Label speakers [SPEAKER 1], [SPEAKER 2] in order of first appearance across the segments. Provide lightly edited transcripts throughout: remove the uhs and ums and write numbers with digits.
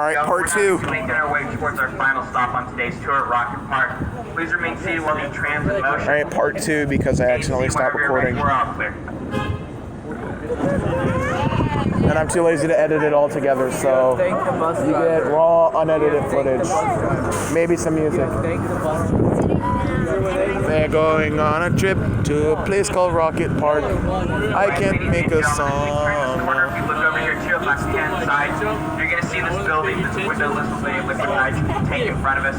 [SPEAKER 1] Alright, part two.
[SPEAKER 2] Making our way towards our final stop on today's tour at Rocket Park. Please remain seated while the tram's in motion.
[SPEAKER 1] Alright, part two because I accidentally stopped recording.
[SPEAKER 2] We're all clear.
[SPEAKER 1] And I'm too lazy to edit it all together, so you get raw, unedited footage. Maybe some music. They're going on a trip to a place called Rocket Park. I can't make a song.
[SPEAKER 2] If you look over here to your left-hand side, you're going to see this building that's windowless with a liquid nitrogen tank in front of us.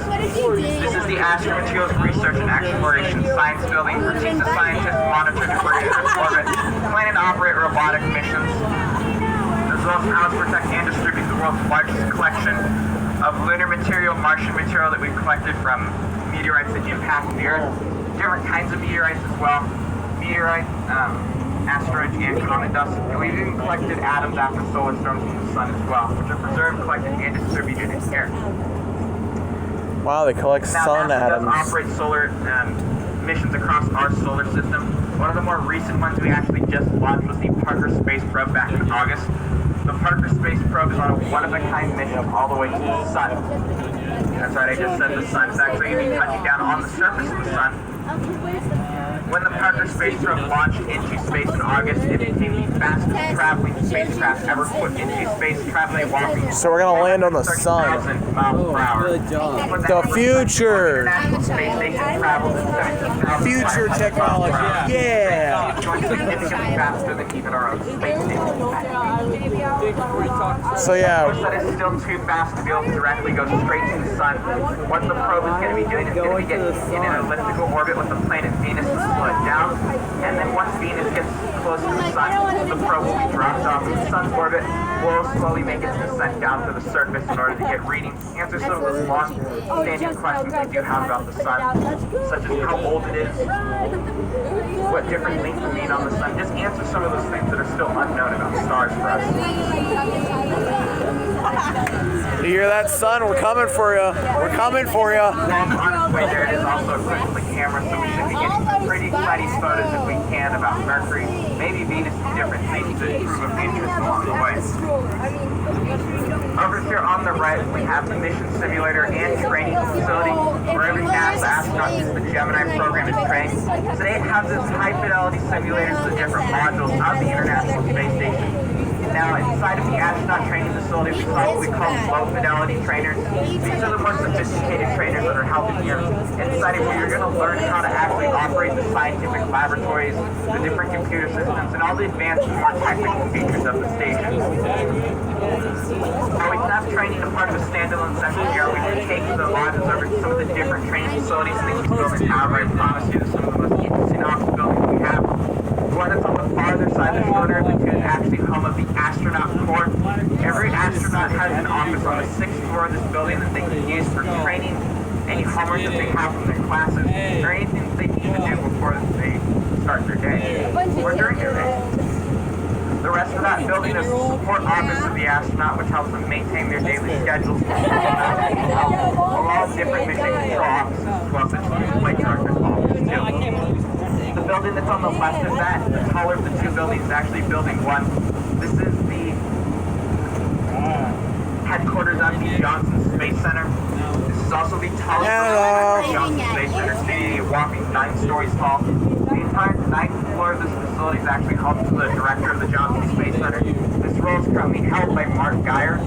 [SPEAKER 2] This is the Astromaterials Research and Exploration Science Building for teams of scientists monitor debris in Earth's orbit, plan and operate robotic missions, as well as house, protect, and distribute the world's largest collection of lunar material, Martian material that we've collected from meteorites that impact the Earth, different kinds of meteorites as well, meteorites, asteroids, and comet dust. And we've even collected atoms after solar storms from the sun as well, which are preserved, collected, and distributed in here.
[SPEAKER 1] Wow, they collect sun atoms.
[SPEAKER 2] Now, NASA does operate solar missions across our solar system. One of the more recent ones we actually just launched was the Parker Space Probe back in August. The Parker Space Probe is on a one-of-a-kind mission all the way to the sun. That's right, I just said the sun. It's actually going to be touching down on the surface of the sun. When the Parker Space Probe launched into space in August, it became the fastest traveling spacecraft ever put into space, traveling walking.
[SPEAKER 1] So we're gonna land on the sun.
[SPEAKER 2] 30,000 miles per hour.
[SPEAKER 1] The future.
[SPEAKER 2] International Space Station traveled at 17,000
[SPEAKER 1] Future technology. Yeah.
[SPEAKER 2] It's going significantly faster than even our own space station.
[SPEAKER 1] So yeah.
[SPEAKER 2] That is still too fast to be able to directly go straight to the sun. What the probe is going to be doing is going to be getting in an elliptical orbit with the planet Venus to slow it down. And then once Venus gets close to the sun, the probe will be dropped off of the sun's orbit. Will slowly make its descent down to the surface in order to get readings, answer some of those long-standing questions we do have about the sun, such as how old it is, what different things mean on the sun. Just answer some of those things that are still unknown about stars for us.
[SPEAKER 1] You hear that, sun? We're coming for you. We're coming for you.
[SPEAKER 2] Well, on its way there, it is also equipped with a camera, so we should be getting some pretty exciting photos if we can about Mercury, maybe Venus, and different things to prove of interest along the way. Over here on the right, we have the mission simulator and training facility where every NASA astronaut uses the Gemini program is trained. Today it has its high-fidelity simulators of the different modules of the International Space Station. Now, inside of the astronaut training facility, we call what we call low-fidelity trainers. These are the more sophisticated trainers that are helping you inside of where you're going to learn how to actually operate the scientific laboratories, the different computer systems, and all the advanced, more technical features of the station. Now, we can have training a part of a standalone session here. We can take the lodges over to some of the different training facilities that each building have. I promise you, this is some of the most interesting office buildings we have. The one that's on the farther side of the shoulder of the two is actually home of the astronaut corps. Every astronaut has an office on the 6th floor of this building that they can use for training, any homework that they have from their classes, or anything that they need to do before they start their day, or during their day. The rest of that building is the support office of the astronaut, which helps them maintain their daily schedules, along with different mission control offices as well, such as flight director's office too. The building that's on the left of that, the taller of the two buildings, is actually building 1. This is the headquarters of the Johnson Space Center. This is also the tallest building at the Johnson Space Center, standing a whopping 9 stories tall. The entire 9th floor of this facility is actually home to the director of the Johnson Space Center. This role is currently held by Mark Geyer.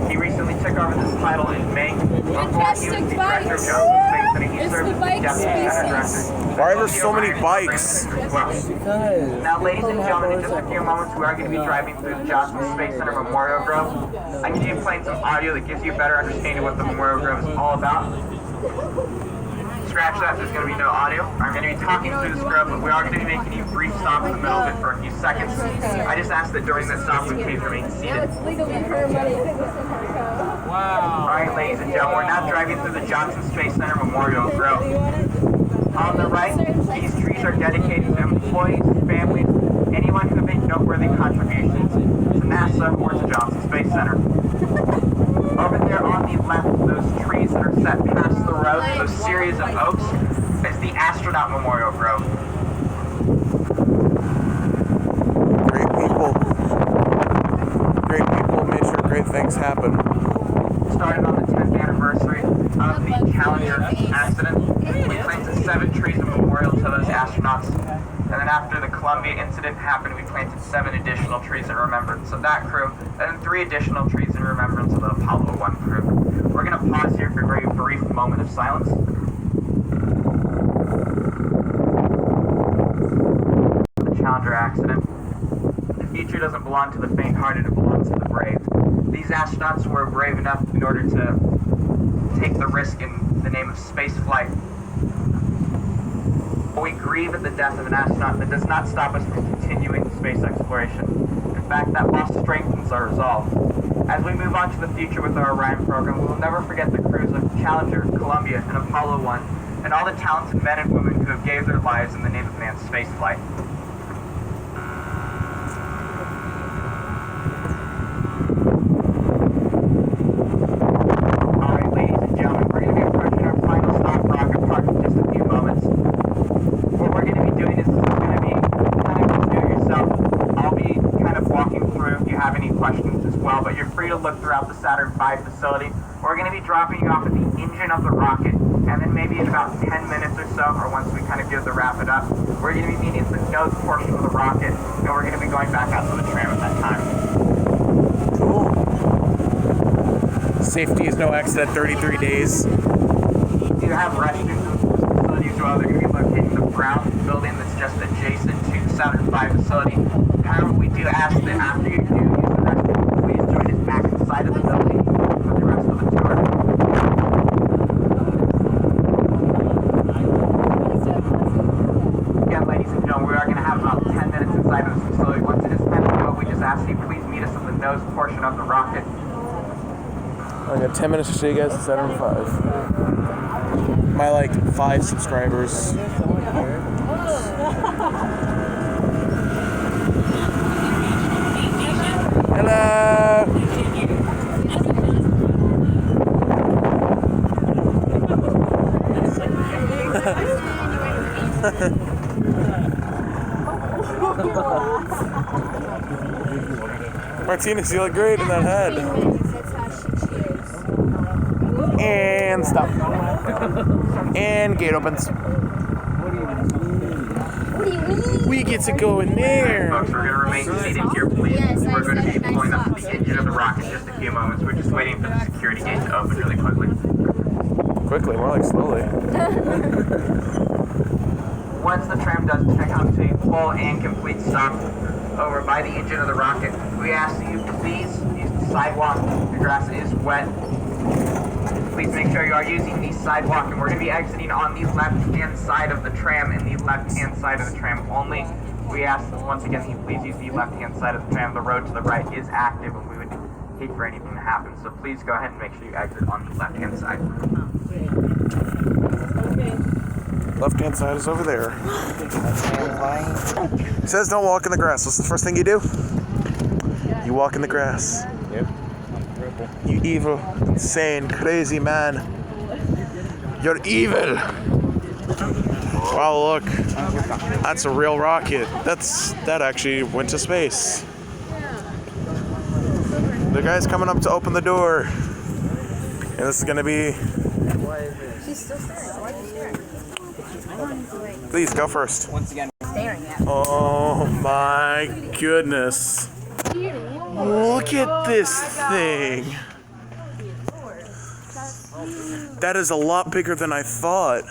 [SPEAKER 2] He recently took over this title in May. Before he was the director of Johnson Space Center, he served as the deputy center director.
[SPEAKER 1] Why are there so many bikes?
[SPEAKER 2] Now, ladies and gentlemen, in just a few moments, we are going to be driving through the Johnson Space Center Memorial Grove. I'm going to be playing some audio that gives you a better understanding of what the Memorial Grove is all about. Scratch that, there's going to be no audio. I'm going to be talking through this grove, but we are going to be making a brief stop in the middle of it for a few seconds. I just ask that during that stop, we please remain seated. Wow. Alright, ladies and gentlemen, we're now driving through the Johnson Space Center Memorial Grove. On the right, these trees are dedicated to employees, families, anyone who made noteworthy contributions to NASA or to Johnson Space Center. Over there on the left, those trees that are set past the road, those series of oaks, is the Astronaut Memorial Grove.
[SPEAKER 1] Great people made sure great things happen.
[SPEAKER 2] started on the 10th anniversary of the Challenger accident. We planted 7 trees in memorial to those astronauts. And then after the Columbia incident happened, we planted 7 additional trees in remembrance of that crew, and then 3 additional trees in remembrance of the Apollo 1 crew. We're going to pause here for a very brief moment of silence. The Challenger accident. The future doesn't belong to the faint-hearted, it belongs to the brave. These astronauts were brave enough in order to take the risk in the name of space flight. We grieve at the death of an astronaut, that does not stop us from continuing space exploration. In fact, that loss strengthens our resolve. As we move on to the future with our Orion program, we will never forget the crews of Challenger, Columbia, and Apollo 1, and all the talented men and women who have gave their lives in the name of manned spaceflight. Alright, ladies and gentlemen, we're going to be approaching our final stop, rocket park, in just a few moments. What we're going to be doing is going to be kind of just do it yourself. I'll be kind of walking through if you have any questions as well, but you're free to look throughout the Saturn V facility. We're going to be dropping you off at the engine of the rocket, and then maybe in about 10 minutes or so, or once we kind of get to wrap it up, we're going to be meeting at the nose portion of the rocket, and we're going to be going back out to the tram at that time.
[SPEAKER 1] Cool. Safety is no accident, 33 days.
[SPEAKER 2] We do have restrooms in the facility as well. They're going to be located in the brown building that's just adjacent to the Saturn V facility. However, we do ask that after you do use the restroom, please join us back inside of the building for the rest of the tour. Again, ladies and gentlemen, we are going to have about 10 minutes inside of this facility. Once it is time to go, we just ask you please meet us at the nose portion of the rocket.
[SPEAKER 1] I got 10 minutes to show you guys the Saturn V. My 5 subscribers. Hello. Martinez, you look great in that hat. And stop. And gate opens. We get to go in there.
[SPEAKER 2] Folks, we're going to remain seated here, please. We're going to be pulling up to the engine of the rocket in just a few moments. We're just waiting for the security gate to open really quickly.
[SPEAKER 1] Quickly, more like slowly.
[SPEAKER 2] Once the tram does check out to a full and complete stop over by the engine of the rocket, we ask that you please use the sidewalk. The grass is wet. Please make sure you are using the sidewalk, and we're going to be exiting on the left-hand side of the tram, and the left-hand side of the tram only. We ask that once again that you please use the left-hand side of the tram. The road to the right is active, and we would hate for anything to happen. So please go ahead and make sure you exit on the left-hand side.
[SPEAKER 1] Left-hand side is over there. It says don't walk in the grass. What's the first thing you do? You walk in the grass.
[SPEAKER 3] Yep.
[SPEAKER 1] You evil, insane, crazy man. You're evil. Wow, look. That's a real rocket. That actually went to space. The guy's coming up to open the door. And this is gonna be...
[SPEAKER 4] She's still staring. Why are you staring?
[SPEAKER 1] Please, go first.
[SPEAKER 3] Once again.
[SPEAKER 4] Staring at me.
[SPEAKER 1] Oh my goodness. Look at this thing. That is a lot bigger than I thought.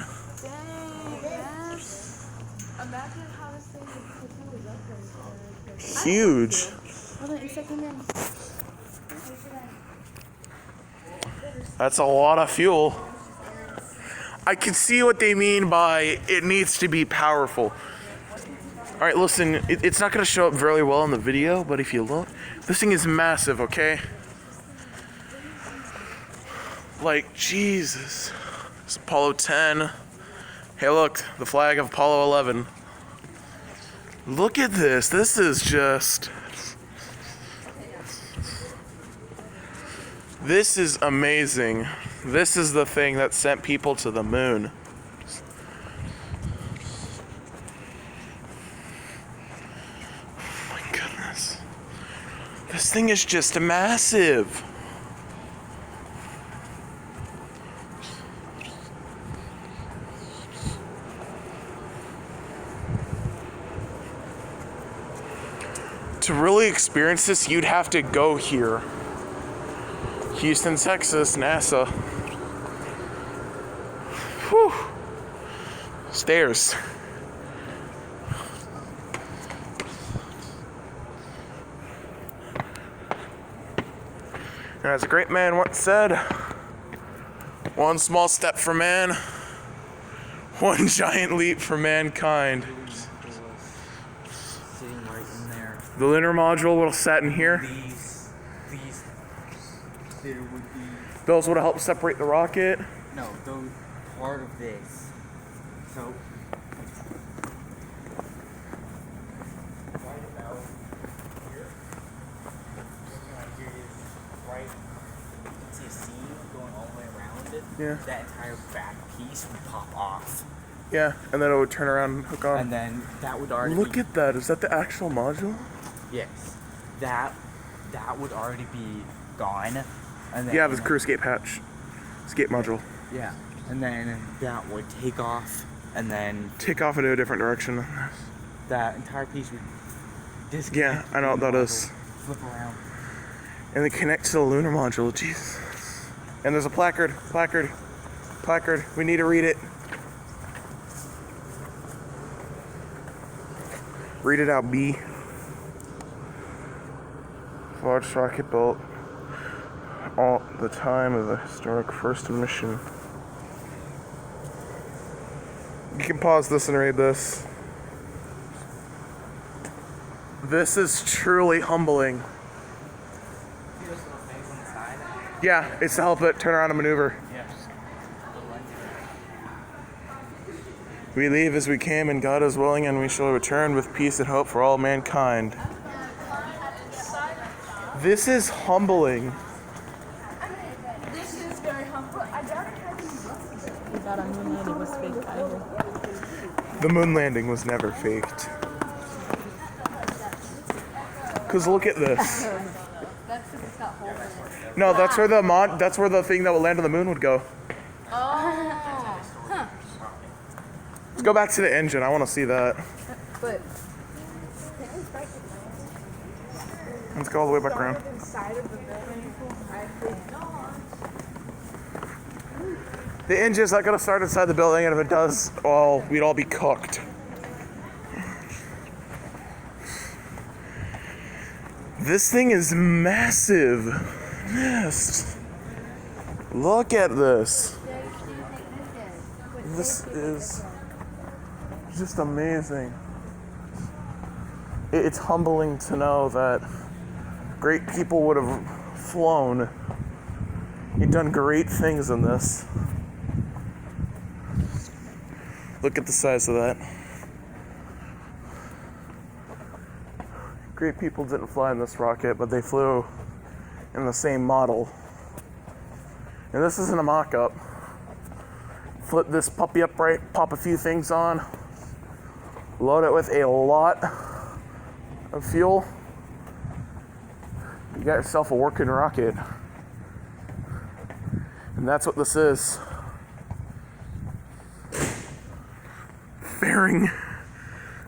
[SPEAKER 1] Huge. That's a lot of fuel. I can see what they mean by it needs to be powerful. All right, listen, it's not going to show up very well in the video, but if you look, this thing is massive, okay? Like, Jesus. It's Apollo 10. Hey, look, the flag of Apollo 11. Look at this. This is just... This is amazing. This is the thing that sent people to the moon. This thing is just massive. To really experience this, you'd have to go here. Houston, Texas, NASA. Whew. Stairs. And as a great man once said, one small step for man, one giant leap for mankind.
[SPEAKER 3] Sitting right in there.
[SPEAKER 1] The lunar module would have sat in here.
[SPEAKER 3] These, there would be,
[SPEAKER 1] Those would have helped separate the rocket.
[SPEAKER 3] no, those, part of this. So, right about here, right, you can see a seam going all the way around it.
[SPEAKER 1] Yeah.
[SPEAKER 3] That entire back piece would pop off.
[SPEAKER 1] Yeah, and then it would turn around and hook on.
[SPEAKER 3] And then that would already
[SPEAKER 1] Look
[SPEAKER 3] be,
[SPEAKER 1] at that. Is that the actual module?
[SPEAKER 3] yes, that would already be gone. And then,
[SPEAKER 1] Yeah, the crew escape hatch. Escape module.
[SPEAKER 3] yeah, and then that would take off, and then
[SPEAKER 1] Take off into a different direction.
[SPEAKER 3] that entire piece would disconnect.
[SPEAKER 1] Yeah, I know what that
[SPEAKER 3] from the
[SPEAKER 1] is.
[SPEAKER 3] module, flip around.
[SPEAKER 1] And then connect to the lunar module. Jeez. And there's a placard. Placard. We need to read it. Read it out, B. Large rocket built all the time of the historic first mission. You can pause this and read this. This is truly humbling. Yeah, it's to help it turn around and maneuver. We leave as we came, and God is willing, and we shall return with peace and hope for all mankind. This is humbling.
[SPEAKER 4] This is very humble. I doubt it has any buses. We thought a moon landing was fake either.
[SPEAKER 1] The moon landing was never faked. Cause look at this.
[SPEAKER 4] That's because it's got holes in it.
[SPEAKER 1] No, that's where the thing that will land on the moon would go.
[SPEAKER 4] Oh. Huh.
[SPEAKER 1] Let's go back to the engine. I want to see that.
[SPEAKER 4] But
[SPEAKER 1] Let's go all the way back around.
[SPEAKER 4] inside of the building,
[SPEAKER 1] The engine's not gonna start inside the building, and if it does, well, we'd all be cooked. This thing is massive. Yes. Look at this. This is just amazing. It's humbling to know that great people would have flown and done great things in this. Look at the size of that. Great people didn't fly in this rocket, but they flew in the same model. And this isn't a mock-up. Flip this puppy upright, pop a few things on, load it with a lot of fuel. You got yourself a working rocket. And that's what this is. Fairing.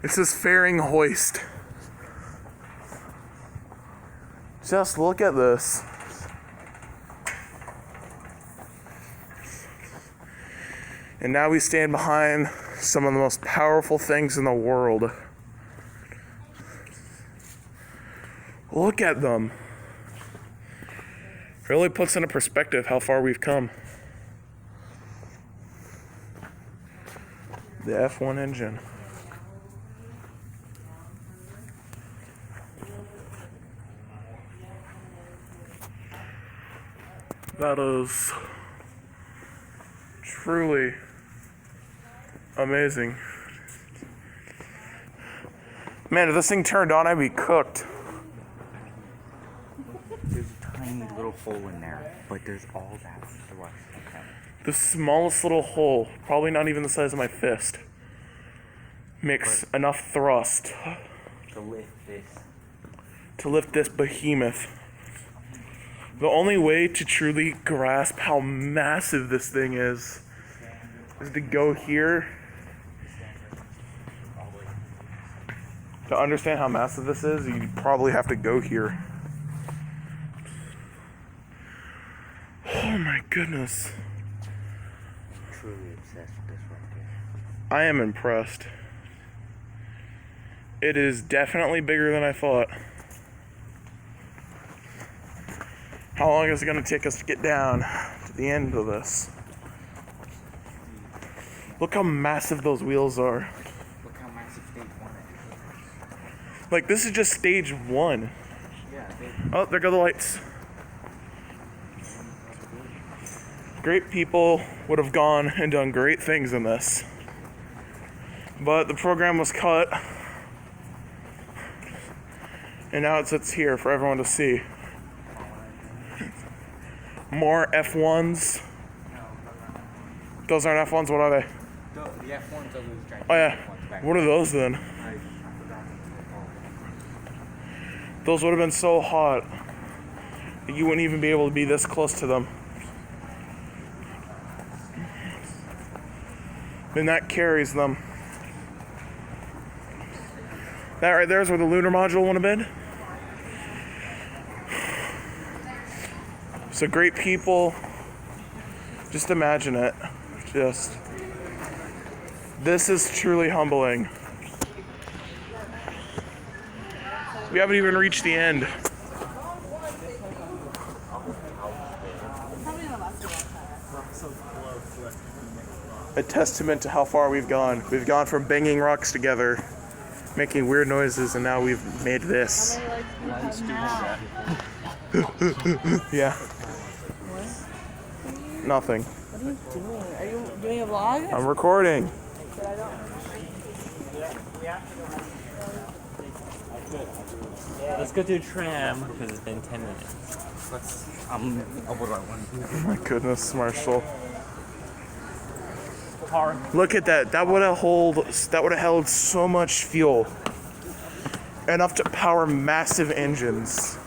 [SPEAKER 1] It says fairing hoist. Just look at this. And now we stand behind some of the most powerful things in the world. Look at them. Really puts into perspective how far we've come. The F1 engine. That is truly amazing. Man, if this thing turned on, I'd be cooked.
[SPEAKER 3] There's a tiny little hole in there, but there's all that thrust. Okay.
[SPEAKER 1] The smallest little hole, probably not even the size of my fist, makes enough thrust
[SPEAKER 3] To lift this.
[SPEAKER 1] behemoth. The only way to truly grasp how massive this thing is to go here To understand how massive this is, you probably have to go here. Oh my goodness.
[SPEAKER 3] Truly obsessed with this right here.
[SPEAKER 1] I am impressed. It is definitely bigger than I thought. How long is it going to take us to get down to the end of this? Look how massive those wheels are.
[SPEAKER 3] Look how massive stage 1 is.
[SPEAKER 1] Like, this is just stage 1.
[SPEAKER 3] Yeah,
[SPEAKER 1] Oh, there go the lights. Great people would have gone and done great things in this. But the program was cut. And now it sits here for everyone to see. More F1s. Those aren't F1s, what are they?
[SPEAKER 3] the F1s are those giant
[SPEAKER 1] Oh yeah,
[SPEAKER 3] F1s back
[SPEAKER 1] what are those then?
[SPEAKER 3] I forgot.
[SPEAKER 1] Those would have been so hot that you wouldn't even be able to be this close to them. Then that carries them. That right there is where the lunar module would have been. So great people. Just imagine it. This is truly humbling. We haven't even reached the end. A testament to how far we've gone. We've gone from banging rocks together, making weird noises, and now we've made this. Yeah. Nothing.
[SPEAKER 4] What are you doing? Are you doing a vlog?
[SPEAKER 1] I'm recording.
[SPEAKER 5] Let's go to Tram because it's been 10 minutes.
[SPEAKER 3] What do I want to do?
[SPEAKER 1] Oh my goodness, Marshall. Look at that. That would have held so much fuel. Enough to power massive engines.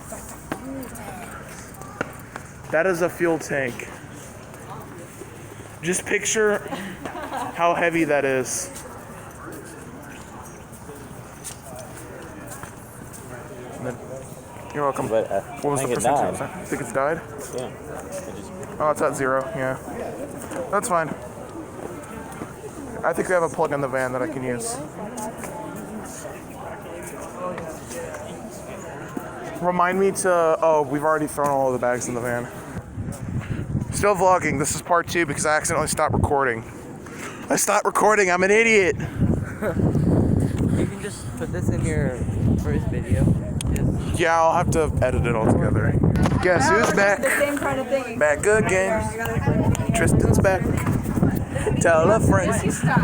[SPEAKER 1] That is a fuel tank. Just picture how heavy that is. You're welcome.
[SPEAKER 5] But
[SPEAKER 1] What was
[SPEAKER 5] I
[SPEAKER 1] the
[SPEAKER 5] think it
[SPEAKER 1] percentage?
[SPEAKER 5] died.
[SPEAKER 1] I think it's died?
[SPEAKER 5] Yeah.
[SPEAKER 1] Oh, it's at 0, yeah. That's fine. I think we have a plug in the van that I can use. Remind me to... Oh, we've already thrown all of the bags in the van. Still vlogging. This is part 2 because I accidentally stopped recording. I stopped recording. I'm an idiot.
[SPEAKER 3] You can just put this in your first video.
[SPEAKER 1] Yeah, I'll have to edit it all together. Guess who's back?
[SPEAKER 4] The same kind of thing.
[SPEAKER 1] Back again. Tristan's back. Tell a friend.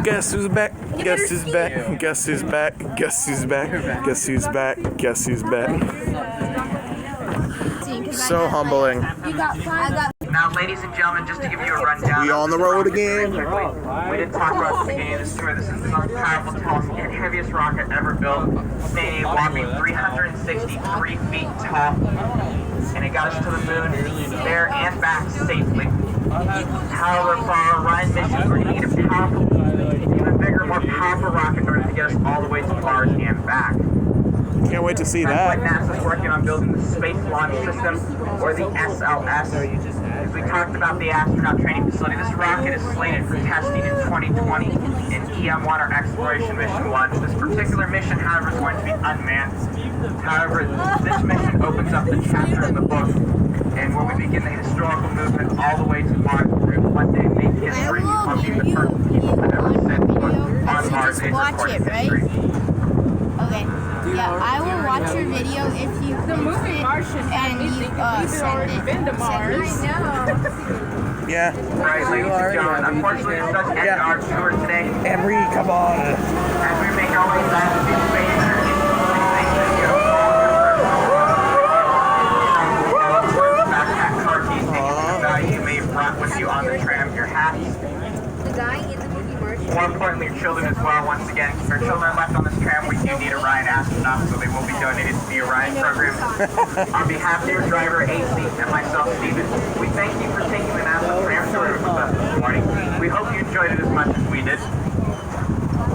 [SPEAKER 1] Guess who's back? Guess who's back? Guess who's back? Guess who's back? Guess who's back? Guess who's back? So humbling.
[SPEAKER 2] Now, ladies and gentlemen, just to give you a rundown.
[SPEAKER 1] We on the road again.
[SPEAKER 2] We didn't talk about the beginning of this tour. This is the most powerful, tallest, and heaviest rocket ever built, staying a whopping 363 feet tall. And it got us to the moon, there and back safely. However, for our Orion mission, we're going to need a powerful, even bigger, more powerful rocket in order to get us all the way to Mars and back.
[SPEAKER 1] Can't wait to see
[SPEAKER 2] That's why
[SPEAKER 1] that.
[SPEAKER 2] NASA's working on building the Space Launch System, or the SLS. As we talked about the astronaut training facility, this rocket is slated for testing in 2020 in EM1, or Exploration Mission 1. This particular mission, however, is going to be unmanned. However, this mission opens up the chapter in the book, and where we begin the historical movement all the way to Mars, where we one day make history on being the first people that ever set foot on Mars in recorded history.
[SPEAKER 6] Okay. Yeah, I will watch your video if you
[SPEAKER 4] The movie Martian
[SPEAKER 6] and you
[SPEAKER 4] you've
[SPEAKER 6] send
[SPEAKER 4] already
[SPEAKER 6] it.
[SPEAKER 4] been to Mars.
[SPEAKER 1] Yeah.
[SPEAKER 2] Right, ladies and gentlemen, unfortunately this does end our tour today.
[SPEAKER 1] Emery, come on.
[SPEAKER 2] As we make our way back to space, backpack car keys, taking the value you may have brought with you on the tram, your hats.
[SPEAKER 6] The guy in the movie Martian.
[SPEAKER 2] More importantly, your children as well. Once again, if our children are left on this tram, we do need Orion astronauts, so they will be donated to the Orion program. On behalf of your driver, AC, and myself, Steven, we thank you for taking the NASA tram tour with us this morning. We hope you enjoyed it as much as we did.
[SPEAKER 1] A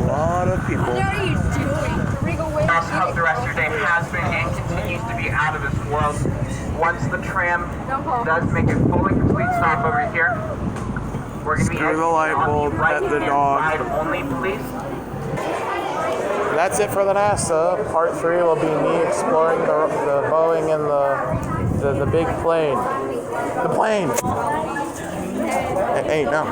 [SPEAKER 1] lot of people.
[SPEAKER 4] What are you doing?
[SPEAKER 2] We also world. Once the tram does make a fully complete stop over here, we're going to be
[SPEAKER 1] Screw the light bulb,
[SPEAKER 2] on the
[SPEAKER 1] pet the
[SPEAKER 2] right-hand
[SPEAKER 1] dog.
[SPEAKER 2] side only, please.
[SPEAKER 1] That's it for the NASA. Part 3 will be me exploring the Boeing and the big plane. The plane! Hey, no.